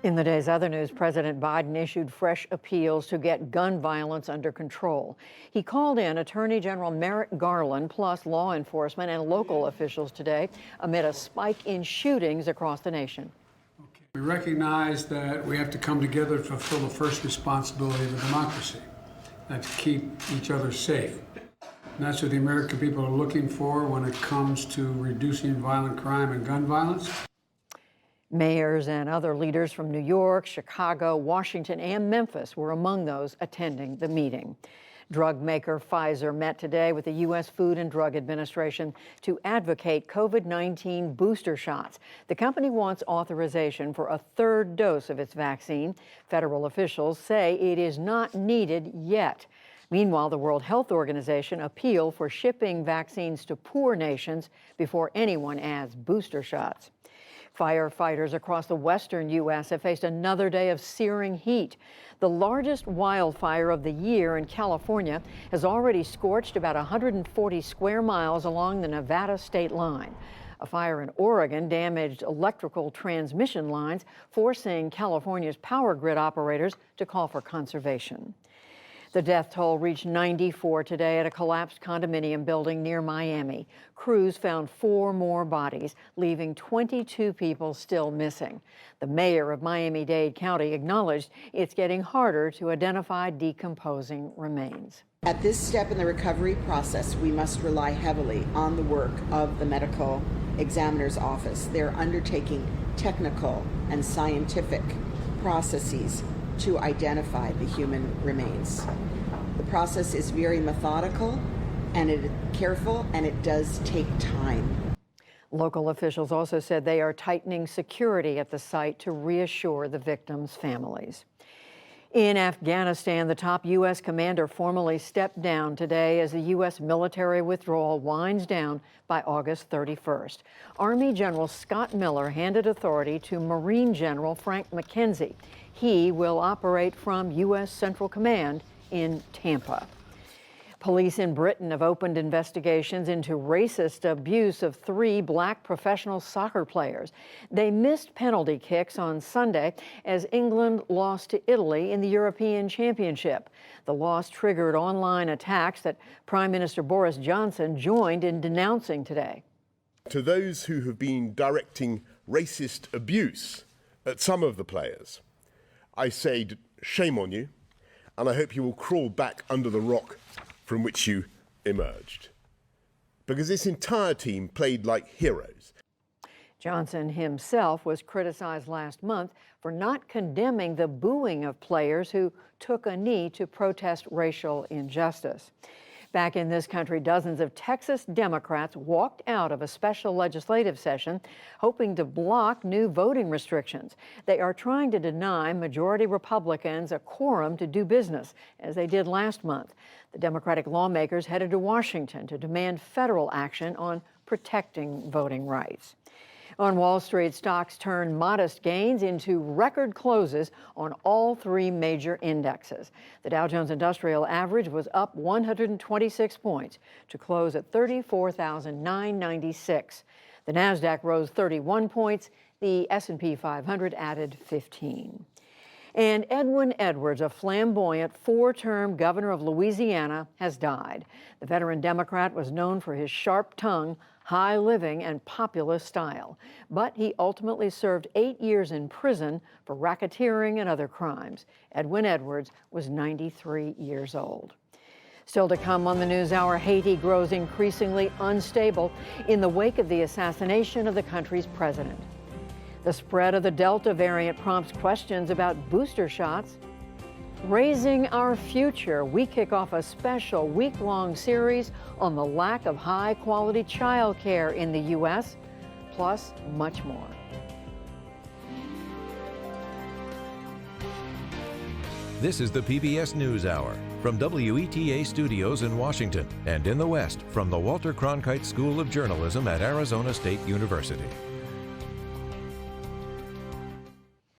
In the day's other news, President Biden issued fresh appeals to get gun violence under control. He called in Attorney General Merrick Garland, plus law enforcement and local officials today amid a spike in shootings across the nation. We recognize that we have to come together to fulfill the first responsibility of a democracy, that's to keep each other safe. And that's what the American people are looking for when it comes to reducing violent crime and gun violence. Mayors and other leaders from New York, Chicago, Washington, and Memphis were among those attending the meeting. Drug maker Pfizer met today with the U.S. Food and Drug Administration to advocate COVID-19 booster shots. The company wants authorization for a third dose of its vaccine. Federal officials say it is not needed yet. Meanwhile, the World Health Organization appealed for shipping vaccines to poor nations before anyone adds booster shots. Firefighters across the western U.S. have faced another day of searing heat. The largest wildfire of the year in California has already scorched about 140 square miles along the Nevada state line. A fire in Oregon damaged electrical transmission lines, forcing California's power grid operators to call for conservation. The death toll reached 94 today at a collapsed condominium building near Miami. Crews found 4 more bodies, leaving 22 people still missing. The mayor of Miami-Dade County acknowledged it's getting harder to identify decomposing remains. At this step in the recovery process, we must rely heavily on the work of the medical examiner's office. They're undertaking technical and scientific processes to identify the human remains. The process is very methodical and careful, and it does take time. Local officials also said they are tightening security at the site to reassure the victims' families. In Afghanistan, the top U.S. commander formally stepped down today as the U.S. military withdrawal winds down by August 31st. Army General Scott Miller handed authority to Marine General Frank McKenzie. He will operate from U.S. Central Command in Tampa. Police in Britain have opened investigations into racist abuse of 3 black professional soccer players. They missed penalty kicks on Sunday as England lost to Italy in the European Championship. The loss triggered online attacks that Prime Minister Boris Johnson joined in denouncing today. To those who have been directing racist abuse at some of the players, I say shame on you, and I hope you will crawl back under the rock from which you emerged. Because this entire team played like heroes. Johnson himself was criticized last month for not condemning the booing of players who took a knee to protest racial injustice. Back in this country, dozens of Texas Democrats walked out of a special legislative session hoping to block new voting restrictions. They are trying to deny majority Republicans a quorum to do business, as they did last month. The Democratic lawmakers headed to Washington to demand federal action on protecting voting rights. On Wall Street, stocks turned modest gains into record closes on all 3 major indexes. The Dow Jones Industrial Average was up 126 points to close at 34,996. The Nasdaq rose 31 points. The S&P 500 added 15. And Edwin Edwards, a flamboyant 4-term governor of Louisiana, has died. The veteran Democrat was known for his sharp tongue, high living, and populist style. But he ultimately served 8 years in prison for racketeering and other crimes. Edwin Edwards was 93 years old. Still to come on the NewsHour, Haiti grows increasingly unstable in the wake of the assassination of the country's president. The spread of the Delta variant prompts questions about booster shots. Raising Our Future, we kick off a special week-long series on the lack of high-quality child care in the U.S., plus much more. This is the PBS NewsHour from WETA Studios in Washington and in the West from the Walter Cronkite School of Journalism at Arizona State University.